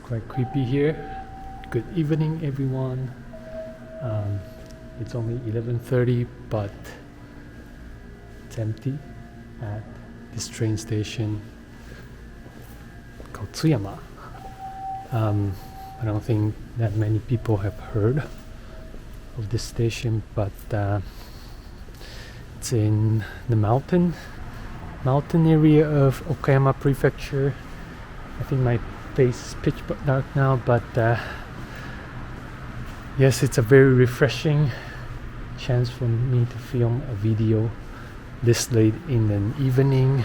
Quite creepy here. Good evening, everyone. It's only 11:30, but it's empty at this train station called Tsuyama. I don't think that many people have heard of this station, but it's in the mountain area of Okayama prefecture. I think my face is pitch dark now, but yes, it's a very refreshing chance for me to film a video this late in an evening.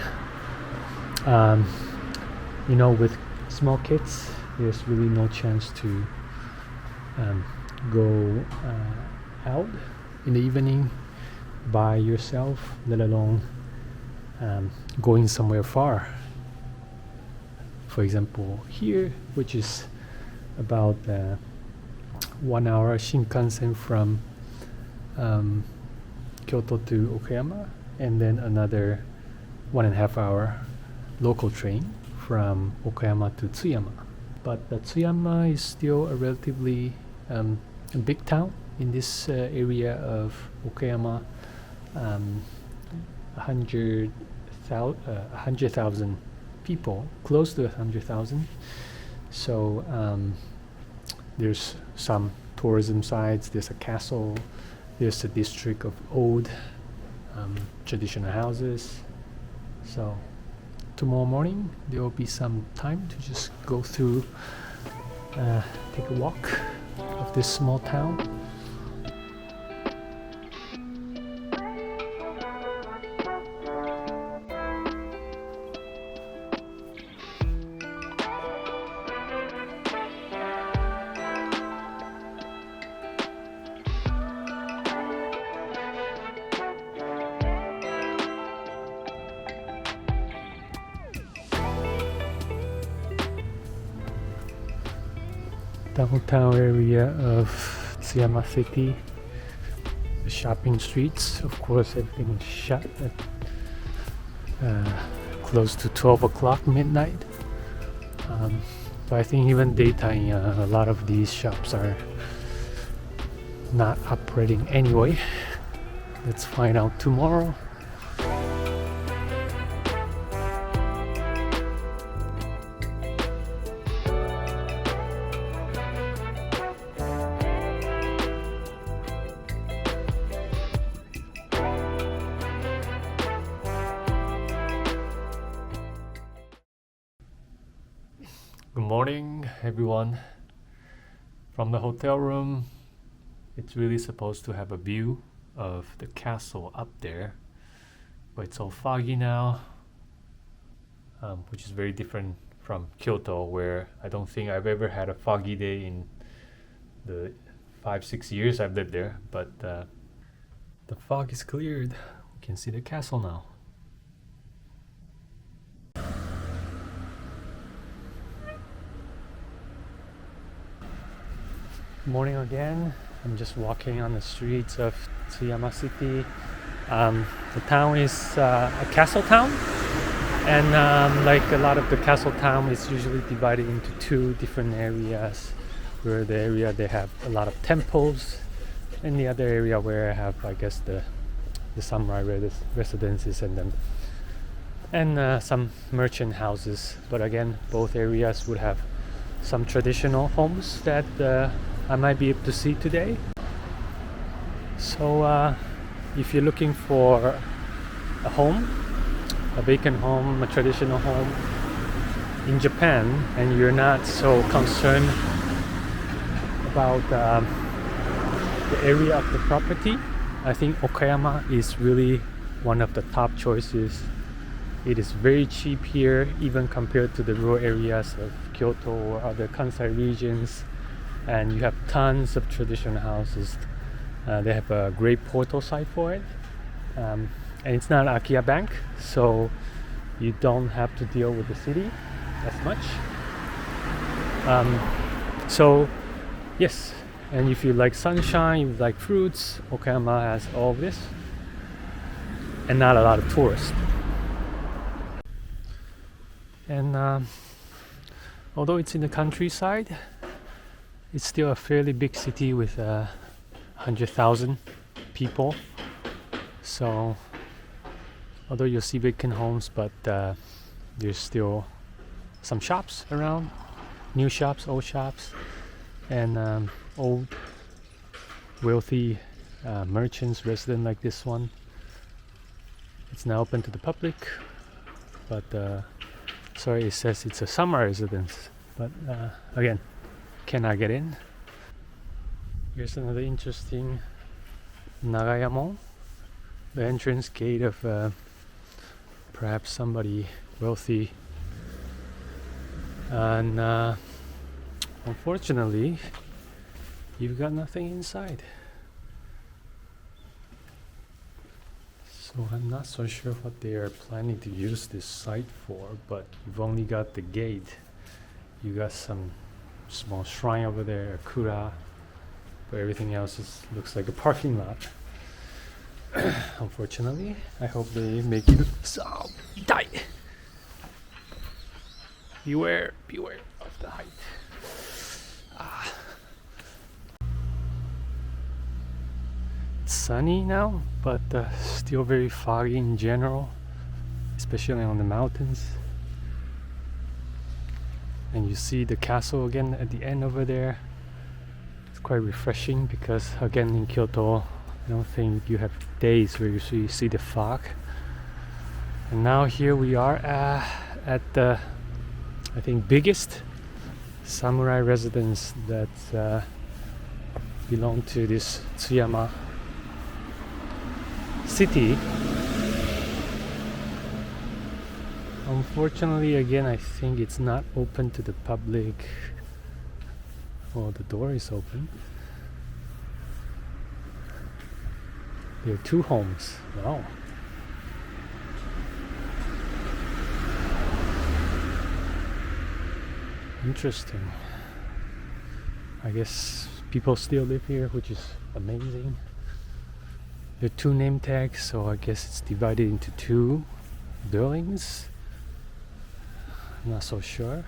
With small kids, there's really no chance to go out in the evening by yourself, let alone going somewhere far. For example, here, which is about 1 hour Shinkansen from Kyoto to Okayama, and then another 1.5 hour local train from Okayama to Tsuyama. But Tsuyama is still a relatively a big town in this area of Okayama. 100,000 people, close to 100,000. So there's some tourism sites. There's a castle. There's a district of old traditional houses. So tomorrow morning there will be some time to just go through, take a walk of this small town. Downtown area of Tsuyama City, the shopping streets. Of course, everything is shut at close to 12 o'clock midnight. But I think even daytime, a lot of these shops are not operating anyway. Let's find out tomorrow. Good morning, everyone. From the hotel room, it's really supposed to have a view of the castle up there, but it's all foggy now, which is very different from Kyoto, where I don't think I've ever had a foggy day in the 5-6 years I've lived there. But the fog is cleared. We can see the castle now. Morning again. I'm just walking on the streets of Tsuyama City. The town is a castle town, and like a lot of the castle town, it's usually divided into two different areas. Where the area they have a lot of temples, and the other area where I have, I guess, the samurai residences and some merchant houses. But again, both areas would have some traditional homes that I might be able to see today. So if you're looking for a home, a vacant home, a traditional home in Japan, and you're not so concerned about the area of the property, I think Okayama is really one of the top choices. It is very cheap here, even compared to the rural areas of Kyoto or other Kansai regions. And you have tons of traditional houses. They have a great portal site for it, and it's not akiya bank, so you don't have to deal with the city as much. So yes, and if you like sunshine, you like fruits, Okayama has all of this, and not a lot of tourists. And although it's in the countryside, it's still a fairly big city with 100,000 people. So although you'll see vacant homes, but there's still some shops around, new shops, old shops, and old wealthy merchants resident like this one. It's now open to the public, but sorry, it says it's a summer residence, but again, cannot get in. Here's another interesting Nagaya, the entrance gate of perhaps somebody wealthy, and unfortunately you've got nothing inside. So I'm not so sure what they are planning to use this site for, but you've only got the gate. You got some small shrine over there, a kura, but everything else looks like a parking lot. Unfortunately, I hope they make it so die. Beware of the height. It's sunny now, but still very foggy in general, especially on the mountains. And you see the castle again at the end over there. It's quite refreshing because again in Kyoto, I don't think you have days where you see the fog. And now here we are at the, I think, biggest samurai residence that belong to this Tsuyama city. Unfortunately, again, I think it's not open to the public. Well, the door is open. There are 2 homes. Wow. Interesting. I guess people still live here, which is amazing. There are 2 name tags, so I guess it's divided into 2 buildings. I'm not so sure,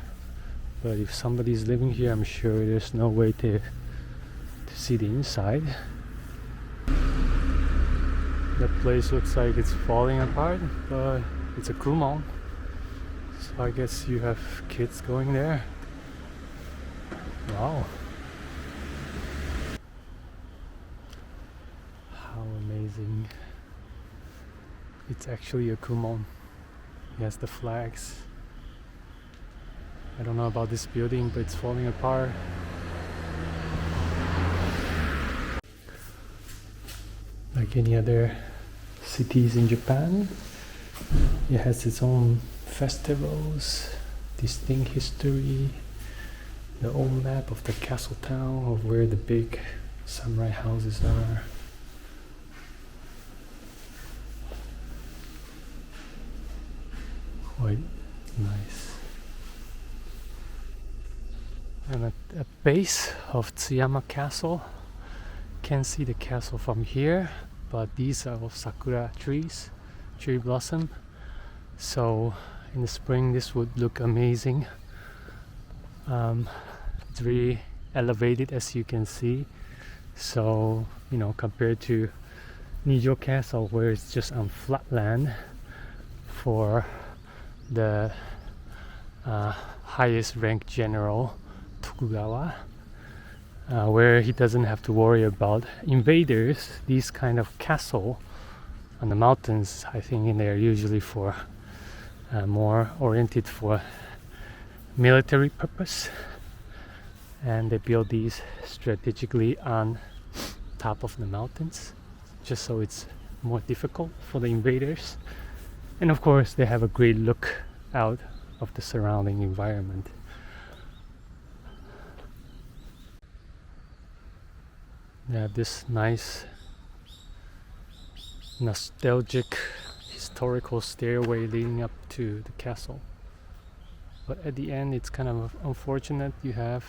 but if somebody's living here, I'm sure there's no way to see the inside. That place looks like it's falling apart, but it's a kumon, so I guess you have kids going there. Wow. How amazing. It's actually a kumon. It has the flags. I don't know about this building, but it's falling apart. Like any other cities in Japan, it has its own festivals, distinct history, the old map of the castle town of where the big samurai houses are. Quite nice. And at the base of Tsuyama Castle, can't see the castle from here, but these are all sakura trees, cherry blossom. So in the spring this would look amazing. It's very elevated, as you can see. So, you know, compared to Nijo Castle, where it's just on flat land for the highest ranked general Tokugawa, where he doesn't have to worry about invaders. These kind of castle on the mountains, I think they're usually for more oriented for military purpose, and they build these strategically on top of the mountains just so it's more difficult for the invaders. And of course they have a great look out of the surrounding environment. They have this nice nostalgic historical stairway leading up to the castle, but at the end it's kind of unfortunate. You have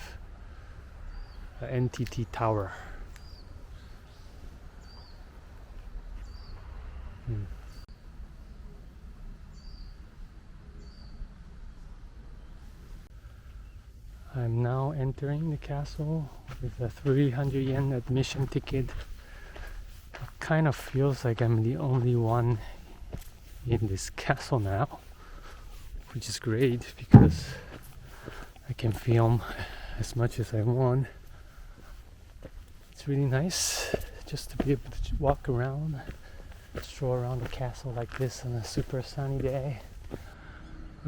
an NTT tower. I'm now entering the castle with a 300 yen admission ticket. It kind of feels like I'm the only one in this castle now, which is great because I can film as much as I want. It's really nice just to be able to walk around, stroll around the castle like this on a super sunny day.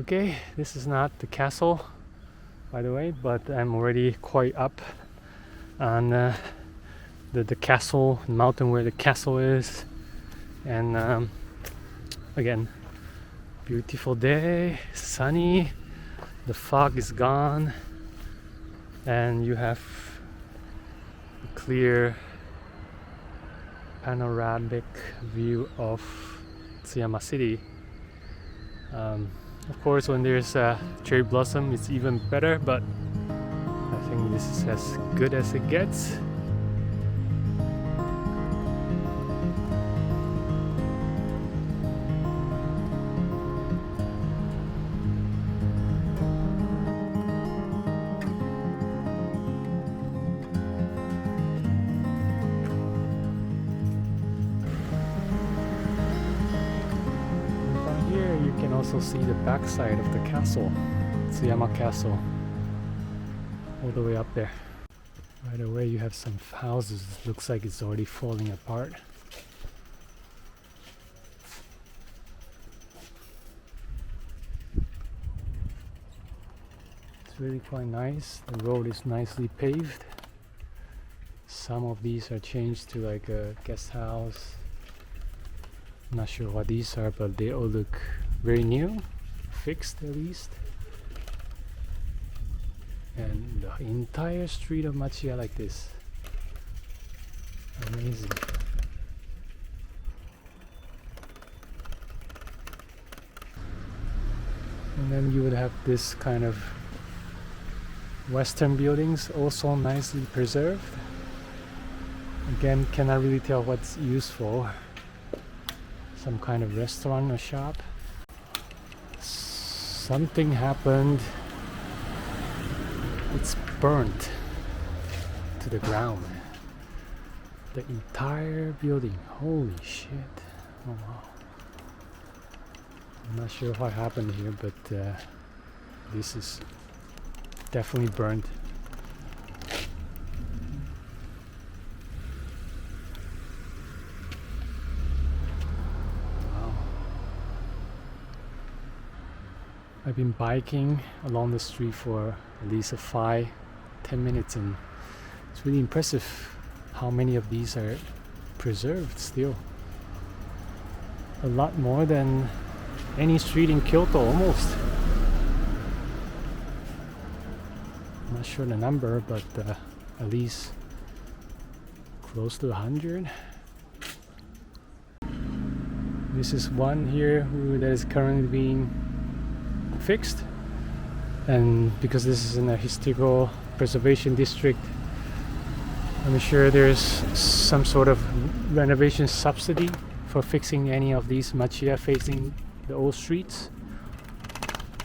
Okay, this is not the castle, by the way, but I'm already quite up on the castle mountain where the castle is. And again, beautiful day, sunny, the fog is gone, and you have a clear panoramic view of Tsuyama City. Of course, when there's cherry blossom, it's even better, but I think this is as good as it gets. You can also see the backside of the castle, Tsuyama Castle, all the way up there. Right away you have some houses. It looks like it's already falling apart. It's really quite nice. The road is nicely paved. Some of these are changed to like a guest house. Not sure what these are, but they all look very new, fixed at least. And the entire street of Machiya like this. Amazing. And then you would have this kind of western buildings, also nicely preserved. Again, cannot really tell what's useful. Some kind of restaurant or shop. Something happened. It's burnt to the ground. The entire building. Holy shit. Oh wow. I'm not sure what happened here, but this is definitely burnt. I've been biking along the street for at least 5-10 minutes, and it's really impressive how many of these are preserved still. A lot more than any street in Kyoto, almost. I'm not sure the number, but at least close to 100. This is one here that is currently being fixed, and because this is in a historical preservation district, I'm sure there's some sort of renovation subsidy for fixing any of these Machiya facing the old streets.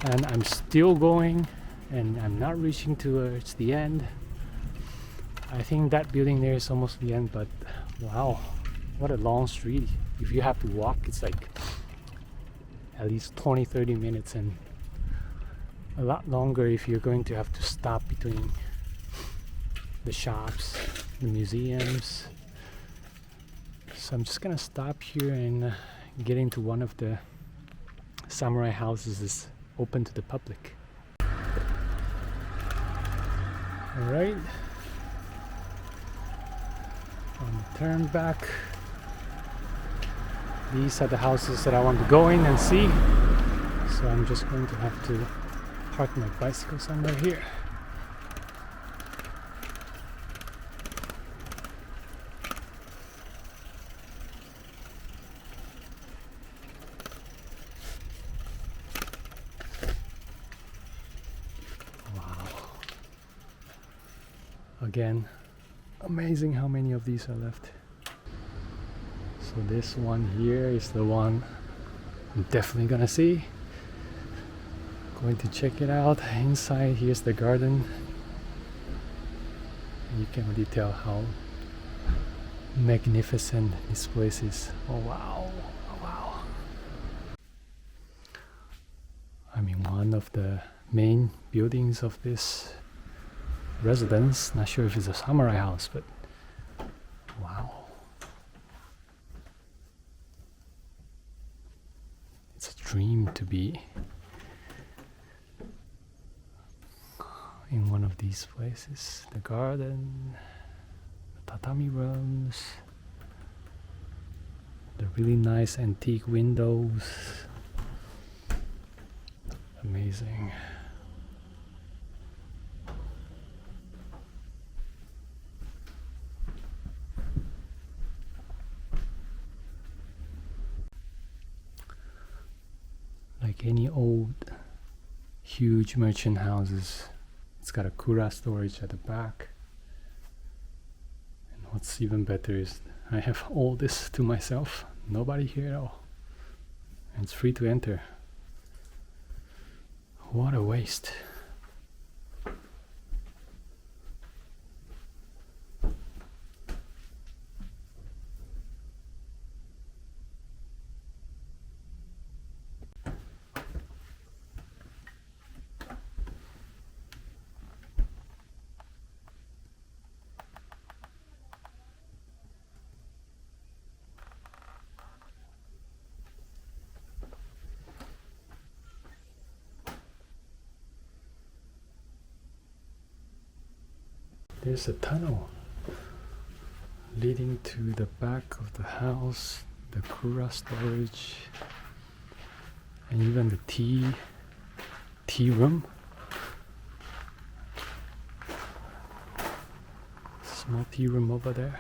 And I'm still going, and I'm not reaching towards the end. I think that building there is almost the end, but wow, what a long street. If you have to walk, it's like at least 20-30 minutes, and a lot longer if you're going to have to stop between the shops, the museums. So I'm just gonna stop here and get into one of the samurai houses that's open to the public. Alright, on the turn back, these are the houses that I want to go in and see. So I'm just going to have to park my bicycle somewhere here. Wow. Again, amazing how many of these are left. So this one here is the one I'm definitely gonna see. Going to check it out. Inside, here's the garden. You can already tell how magnificent this place is. Oh wow, oh, wow. I mean, one of the main buildings of this residence, not sure if it's a samurai house, but wow. It's a dream to be in one of these places. The garden, the tatami rooms, the really nice antique windows. Amazing. Like any old huge merchant houses, it's got a kura storage at the back. And what's even better is I have all this to myself, nobody here at all. And it's free to enter. What a waste. There's a tunnel leading to the back of the house, the kura storage, and even the tea room. Small tea room over there.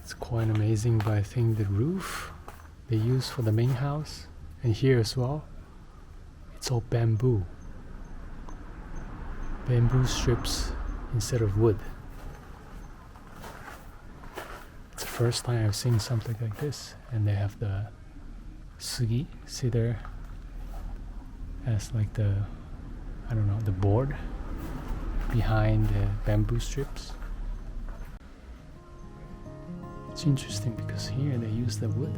It's quite amazing, but I think the roof they use for the main house, and here as well, it's all bamboo strips instead of wood. It's the first time I've seen something like this. And they have the sugi cedar as like the, I don't know, the board behind the bamboo strips. It's interesting because here they use the wood.